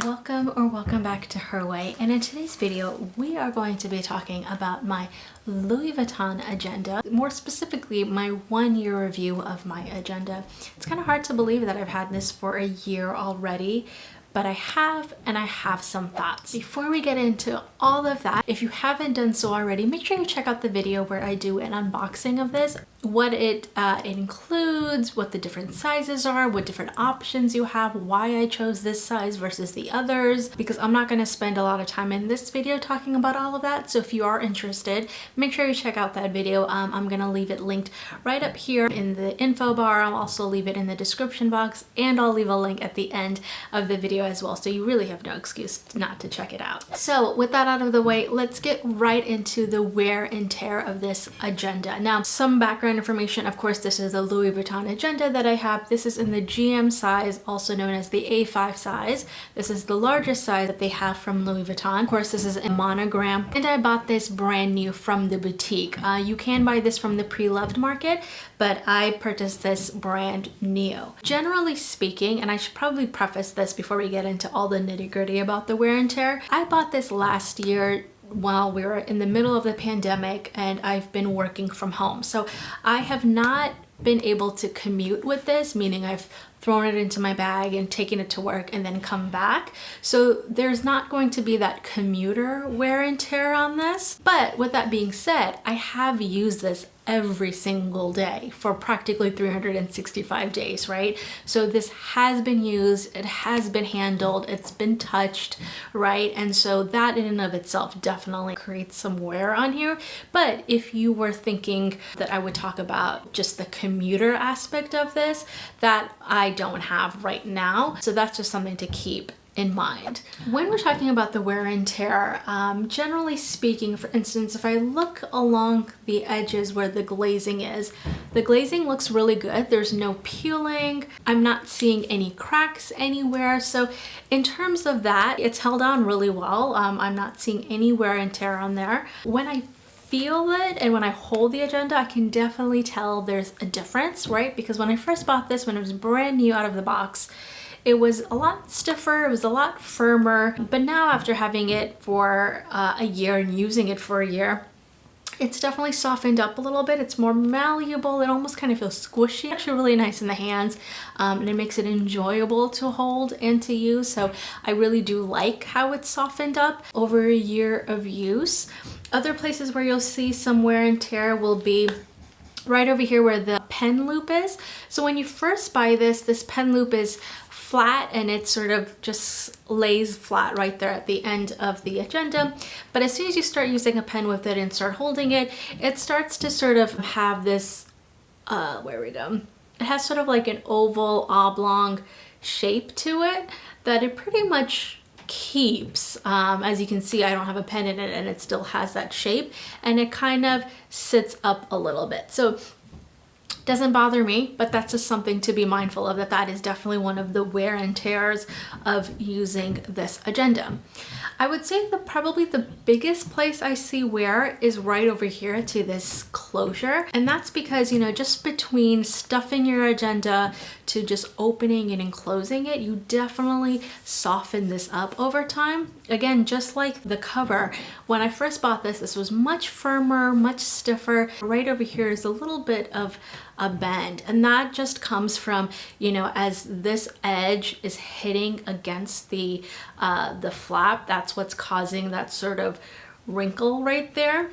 Welcome back to Her Way, and in today's video we are going to be talking about my Louis Vuitton agenda, more specifically my 1-year review of my agenda. It's kind of hard to believe that I've had this for a year already, but I have, and I have some thoughts. Before we get into all of that, if you haven't done so already, make sure you check out the video where I do an unboxing of this, what it includes, what the different sizes are, what different options you have, why I chose this size versus the others, because I'm not going to spend a lot of time in this video talking about all of that. So if you are interested, make sure you check out that video. I'm going to leave it linked right up here in the info bar. I'll also leave it in the description box, and I'll leave a link at the end of the video as well, so you really have no excuse not to check it out. So with that out of the way, let's get right into the wear and tear of this agenda. Now, some background information. Of course, this is the Louis Vuitton agenda that I have. This is in the GM size, also known as the A5 size. This is the largest size that they have from Louis Vuitton. Of course, this is a monogram, and I bought this brand new from the boutique. You can buy this from the pre-loved market, but I purchased this brand new. Generally speaking, and I should probably preface this before we get into all the nitty-gritty about the wear and tear, I bought this last year while we were in the middle of the pandemic, and I've been working from home. So I have not been able to commute with this, meaning I've thrown it into my bag and taken it to work and then come back. So there's not going to be that commuter wear and tear on this. But with that being said, I have used this every single day for practically 365 days, right? So this has been used, it has been handled, it's been touched, right? And so that in and of itself definitely creates some wear on here. But if you were thinking that I would talk about just the commuter aspect of this, that I don't have right now. So that's just something to keep in mind. When we're talking about the wear and tear, generally speaking, for instance, if I look along the edges where the glazing is, the glazing looks really good. There's no peeling. I'm not seeing any cracks anywhere. So in terms of that, it's held on really well. I'm not seeing any wear and tear on there. When I feel it and when I hold the agenda, I can definitely tell there's a difference, right? Because when I first bought this, when it was brand new out of the box, it was a lot stiffer, it was a lot firmer, but now after having it for a year and using it for a year, it's definitely softened up a little bit. It's more malleable. It almost kind of feels squishy. Actually really nice in the hands, and it makes it enjoyable to hold and to use. So I really do like how it's softened up over a year of use. Other places where you'll see some wear and tear will be right over here where the pen loop is. So when you first buy this pen loop is flat, and it sort of just lays flat right there at the end of the agenda. But as soon as you start using a pen with it and start holding it, it starts to sort of have this, it has sort of like an oval oblong shape to it that it pretty much keeps. As you can see, I don't have a pen in it and it still has that shape, and it kind of sits up a little bit. So doesn't bother me, but that's just something to be mindful of, that is definitely one of the wear and tears of using this agenda. I would say that probably the biggest place I see wear is right over here to this closure. And that's because, you know, just between stuffing your agenda to just opening it and closing it, you definitely soften this up over time. Again, just like the cover, when I first bought this, this was much firmer, much stiffer. Right over here is a little bit of a bend, and that just comes from, you know, as this edge is hitting against the flap, that's what's causing that sort of wrinkle right there.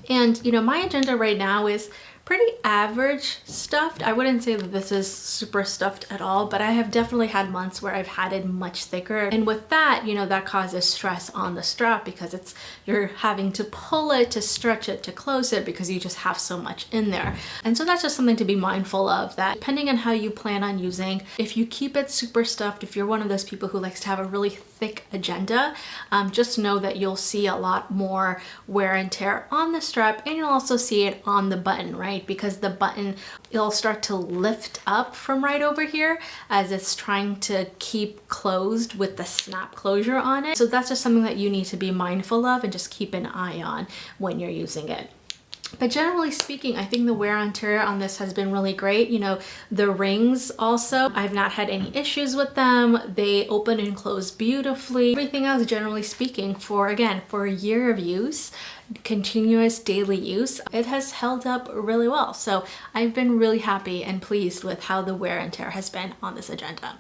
And you know, my agenda right now is pretty average stuffed. I wouldn't say that this is super stuffed at all, but I have definitely had months where I've had it much thicker. And with that, you know, that causes stress on the strap because you're having to pull it, to stretch it, to close it, because you just have so much in there. And so that's just something to be mindful of, that depending on how you plan on using, if you keep it super stuffed, if you're one of those people who likes to have a really thick agenda, just know that you'll see a lot more wear and tear on the strap, and you'll also see it on the button, right? Because the button, it'll start to lift up from right over here as it's trying to keep closed with the snap closure on it. So that's just something that you need to be mindful of and just keep an eye on when you're using it. But generally speaking, I think the wear and tear on this has been really great. You know, the rings also, I've not had any issues with them. They open and close beautifully. Everything else, generally speaking, for a year of use, continuous daily use, it has held up really well. So I've been really happy and pleased with how the wear and tear has been on this agenda.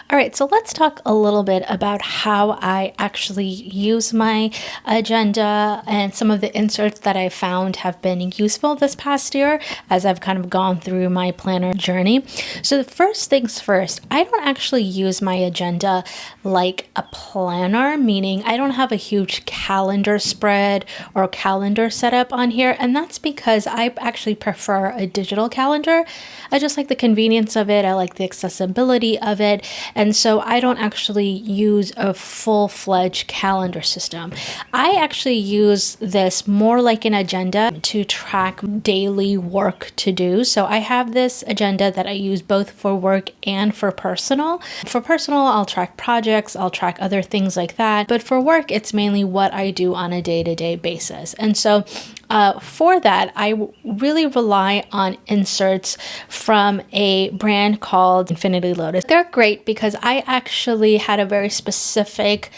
All right, so let's talk a little bit about how I actually use my agenda and some of the inserts that I found have been useful this past year as I've kind of gone through my planner journey. So the first things first, I don't actually use my agenda like a planner, meaning I don't have a huge calendar spread or calendar setup on here, and that's because I actually prefer a digital calendar. I just like the convenience of it. I like the accessibility of it. And so I don't actually use a full-fledged calendar system. I actually use this more like an agenda to track daily work to do. So I have this agenda that I use both for work and for personal. For personal, I'll track projects, I'll track other things like that. But for work, it's mainly what I do on a day-to-day basis. And so for that, I really rely on inserts from a brand called Infinity Lotus. They're great because I actually had a very specific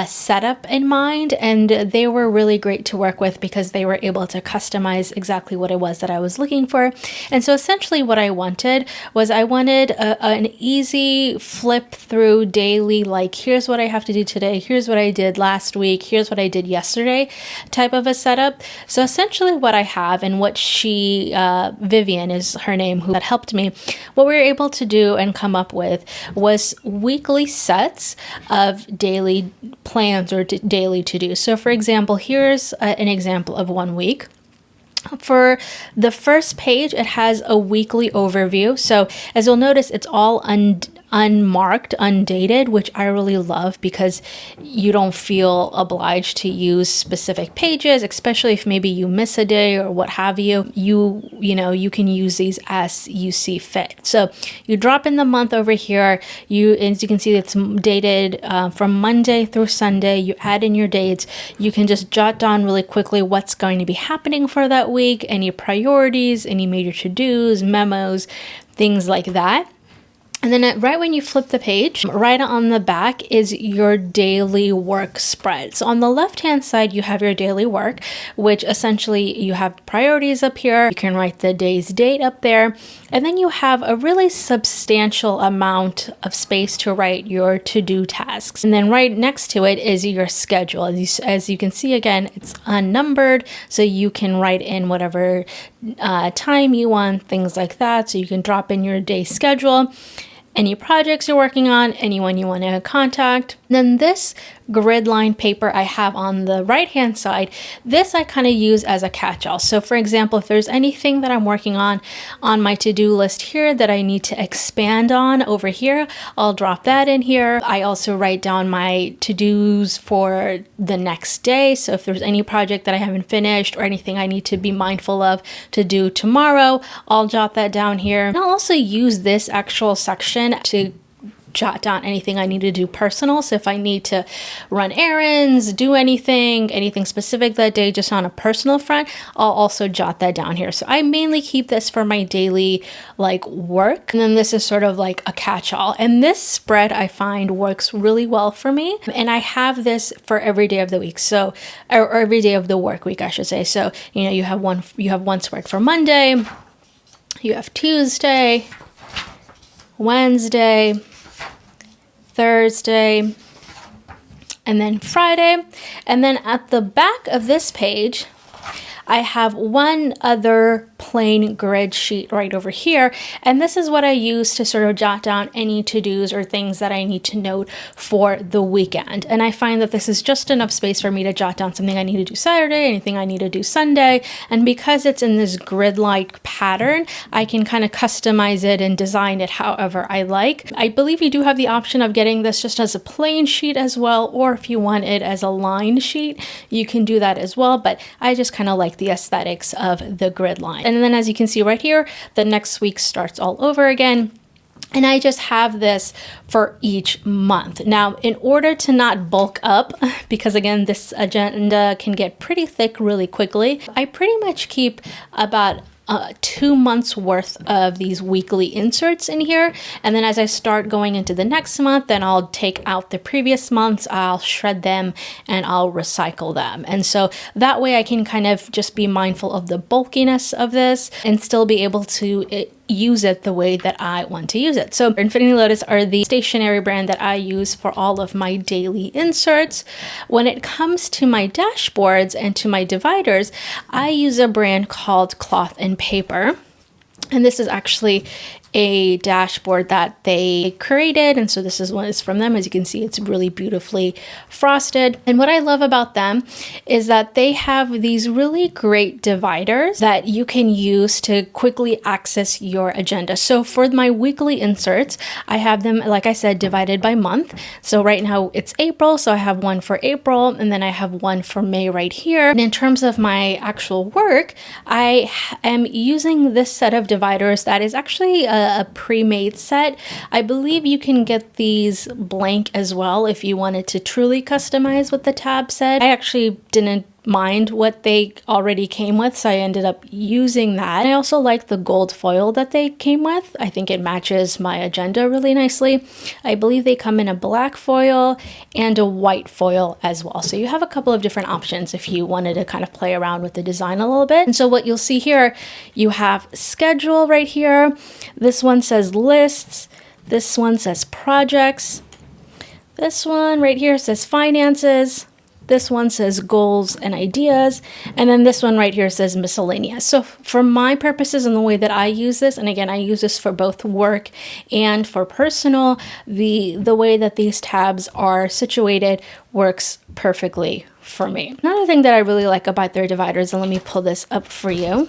setup in mind, and they were really great to work with because they were able to customize exactly what it was that I was looking for. And so essentially what I wanted was an easy flip through daily, like here's what I have to do today, here's what I did last week, here's what I did yesterday type of a setup. So essentially what I have, and what Vivian is her name, who that helped me, what we were able to do and come up with was weekly sets of daily plans or daily to-do. So for example, here's an example of 1 week. For the first page, it has a weekly overview. So as you'll notice, it's all unmarked, undated, which I really love because you don't feel obliged to use specific pages, especially if maybe you miss a day or what have you. You can use these as you see fit. So you drop in the month over here. As you can see, it's dated from Monday through Sunday. You add in your dates. You can just jot down really quickly what's going to be happening for that week, any priorities, any major to-dos, memos, things like that. And then right when you flip the page, right on the back is your daily work spread. So on the left-hand side, you have your daily work, which essentially you have priorities up here. You can write the day's date up there. And then you have a really substantial amount of space to write your to-do tasks. And then right next to it is your schedule. As you can see, again, it's unnumbered, so you can write in whatever time you want, things like that. So you can drop in your day schedule, any projects you're working on, anyone you want to contact. Then this grid line paper I have on the right hand side, this I kind of use as a catch-all. So for example, if there's anything that I'm working on my to-do list here that I need to expand on over here, I'll drop that in here. I also write down my to-dos for the next day. So if there's any project that I haven't finished or anything I need to be mindful of to do tomorrow, I'll jot that down here. And I'll also use this actual section to jot down anything I need to do personal. So if I need to run errands, do anything specific that day, just on a personal front, I'll also jot that down here. So I mainly keep this for my daily work. And then this is sort of like a catch-all. And this spread I find works really well for me. And I have this for every day of the week. So, or every day of the work week, I should say. So, you have one spread for Monday, you have Tuesday, Wednesday, Thursday, and then Friday. And then at the back of this page, I have one other plain grid sheet right over here. And this is what I use to sort of jot down any to-dos or things that I need to note for the weekend. And I find that this is just enough space for me to jot down something I need to do Saturday, anything I need to do Sunday. And because it's in this grid-like pattern, I can kind of customize it and design it however I like. I believe you do have the option of getting this just as a plain sheet as well, or if you want it as a lined sheet, you can do that as well. But I just kind of like the aesthetics of the grid line. And then as you can see right here, the next week starts all over again. And I just have this for each month. Now, in order to not bulk up, because again, this agenda can get pretty thick really quickly, I pretty much keep about 2 months worth of these weekly inserts in here. And then as I start going into the next month, then I'll take out the previous months, I'll shred them, and I'll recycle them. And so that way I can kind of just be mindful of the bulkiness of this and still be able to use it the way that I want to use it. So Infinity Lotus are the stationery brand that I use for all of my daily inserts. When it comes to my dashboards and to my dividers, I use a brand called Cloth and Paper. And this is actually a dashboard that they created. And so this is one is from them. As you can see, it's really beautifully frosted. And what I love about them is that they have these really great dividers that you can use to quickly access your agenda. So for my weekly inserts, I have them, like I said, divided by month. So right now it's April. So I have one for April, and then I have one for May right here. And in terms of my actual work, I am using this set of dividers that is actually a pre-made set. I believe you can get these blank as well if you wanted to truly customize what the tab said. I actually didn't mind what they already came with, so I ended up using that. I also like the gold foil that they came with. I think it matches my agenda really nicely. I believe they come in a black foil and a white foil as well. So you have a couple of different options if you wanted to kind of play around with the design a little bit. And so what you'll see here, you have schedule right here. This one says lists. This one says projects. This one right here says finances. This one says goals and ideas, and then this one right here says miscellaneous. So for my purposes and the way that I use this, and again, I use this for both work and for personal, the way that these tabs are situated works perfectly for me. Another thing that I really like about their dividers, and let me pull this up for you,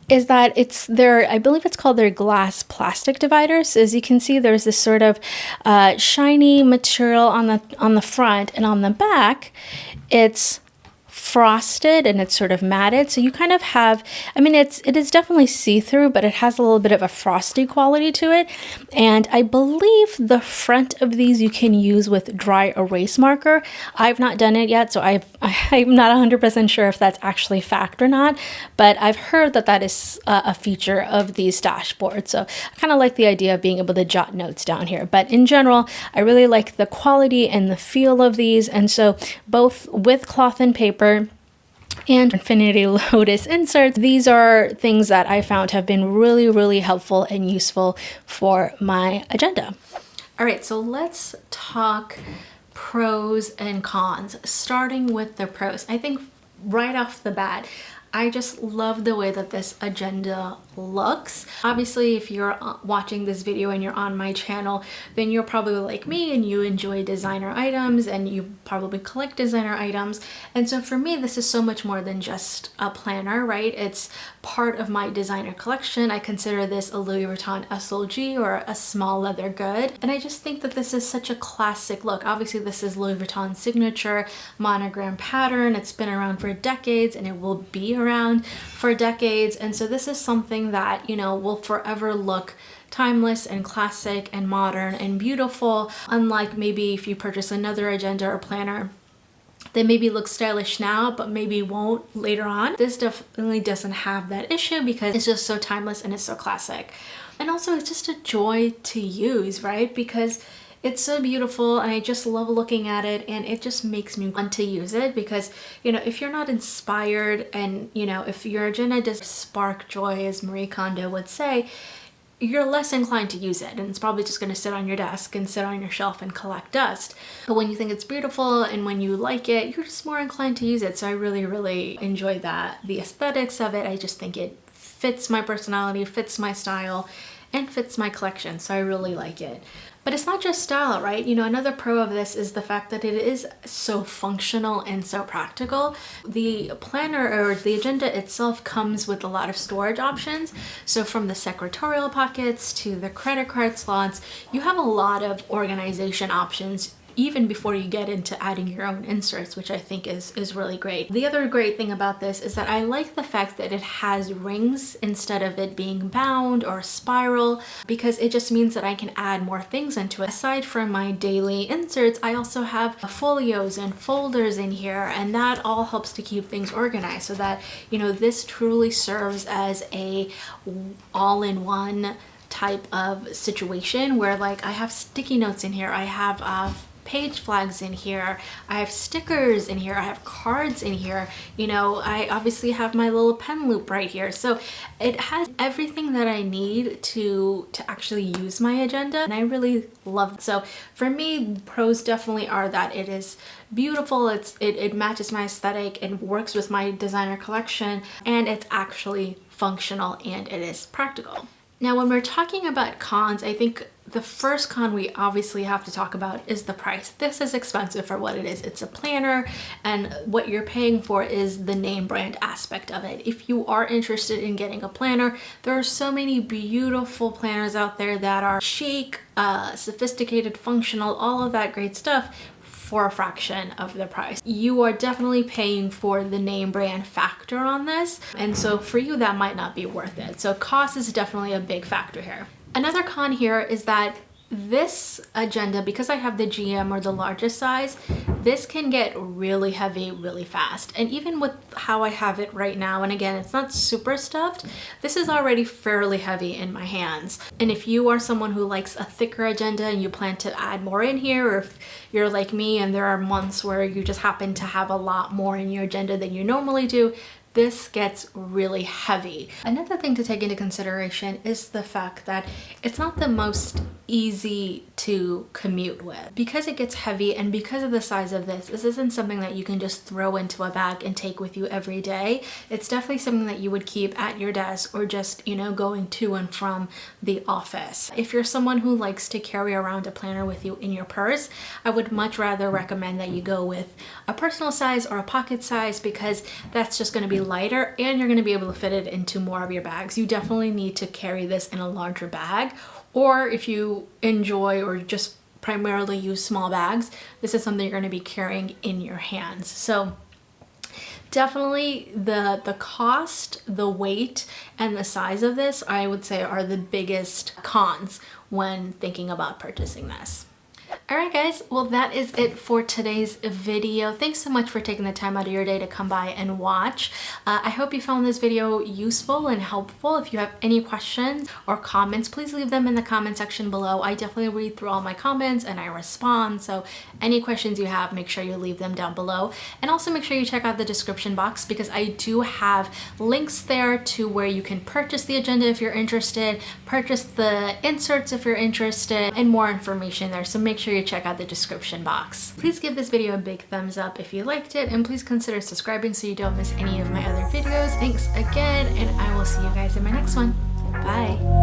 is that it's their, I believe it's called their glass plastic dividers. As you can see, there's this sort of shiny material on the front, and on the back, it's frosted and it's sort of matted. So you kind of have, I mean, it is definitely see-through, but it has a little bit of a frosty quality to it. And I believe the front of these you can use with dry erase marker. I've not done it yet, so I'm not 100% sure if that's actually fact or not, but I've heard that that is a feature of these dashboards. So I kind of like the idea of being able to jot notes down here. But in general, I really like the quality and the feel of these. And so both with Cloth and Paper and Infinity Lotus inserts, these are things that I found have been really, really helpful and useful for my agenda. All right, so let's talk pros and cons, starting with the pros. I think right off the bat, I just love the way that this agenda looks. Obviously, if you're watching this video and you're on my channel, then you're probably like me and you enjoy designer items and you probably collect designer items. And so for me, this is so much more than just a planner, right? It's part of my designer collection. I consider this a Louis Vuitton SLG, or a small leather good. And I just think that this is such a classic look. Obviously, this is Louis Vuitton's signature monogram pattern. It's been around for decades and it will be around for decades. And so this is something that, you know, will forever look timeless and classic and modern and beautiful. Unlike maybe if you purchase another agenda or planner, they maybe look stylish now, but maybe won't later on. This definitely doesn't have that issue because it's just so timeless and it's so classic. And also it's just a joy to use, right? Because it's so beautiful and I just love looking at it, and it just makes me want to use it because, you know, if you're not inspired and, you know, if your agenda doesn't spark joy, as Marie Kondo would say, you're less inclined to use it, and it's probably just going to sit on your desk and sit on your shelf and collect dust. But when you think it's beautiful and when you like it, you're just more inclined to use it. So I really, really enjoy that. The aesthetics of it, I just think it fits my personality, fits my style, and fits my collection. So I really like it. But it's not just style, right? You know, another pro of this is the fact that it is so functional and so practical. The planner or the agenda itself comes with a lot of storage options. So from the secretarial pockets to the credit card slots, you have a lot of organization options even before you get into adding your own inserts, which I think is really great. The other great thing about this is that I like the fact that it has rings instead of it being bound or spiral, because it just means that I can add more things into it. Aside from my daily inserts, I also have folios and folders in here, and that all helps to keep things organized so that, you know, this truly serves as a all-in-one type of situation where, like, I have sticky notes in here, I have page flags in here, I have stickers in here, I have cards in here, you know, I obviously have my little pen loop right here. So it has everything that I need to actually use my agenda, and I really love it. So for me, pros definitely are that it is beautiful, it matches my aesthetic, it works with my designer collection, and it's actually functional and it is practical. Now, when we're talking about cons, I think the first con we obviously have to talk about is the price. This is expensive for what it is. It's a planner, and what you're paying for is the name brand aspect of it. If you are interested in getting a planner, there are so many beautiful planners out there that are chic, sophisticated, functional, all of that great stuff for a fraction of the price. You are definitely paying for the name brand factor on this, and so for you that might not be worth it. So cost is definitely a big factor here. Another con here is that this agenda, because I have the GM or the largest size, this can get really heavy really fast. And even with how I have it right now, and again, it's not super stuffed, this is already fairly heavy in my hands. And if you are someone who likes a thicker agenda and you plan to add more in here, or if you're like me and there are months where you just happen to have a lot more in your agenda than you normally do, this gets really heavy. Another thing to take into consideration is the fact that it's not the most easy to commute with. Because it gets heavy and because of the size of this isn't something that you can just throw into a bag and take with you every day. It's definitely something that you would keep at your desk or just, you know, going to and from the office. If you're someone who likes to carry around a planner with you in your purse, I would much rather recommend that you go with a personal size or a pocket size, because that's just going to be lighter and you're going to be able to fit it into more of your bags. You definitely need to carry this in a larger bag, or if you enjoy or just primarily use small bags, this is something you're going to be carrying in your hands. So definitely the cost, the weight, and the size of this, I would say, are the biggest cons when thinking about purchasing this. Alright guys, well that is it for today's video. Thanks so much for taking the time out of your day to come by and watch. I hope you found this video useful and helpful. If you have any questions or comments, please leave them in the comment section below. I definitely read through all my comments and I respond, so any questions you have, make sure you leave them down below. And also make sure you check out the description box, because I do have links there to where you can purchase the agenda if you're interested, purchase the inserts if you're interested, and more information there. So make sure you check out the description box. Please give this video a big thumbs up if you liked it, and please consider subscribing so you don't miss any of my other videos. Thanks again, and I will see you guys in my next one. Bye.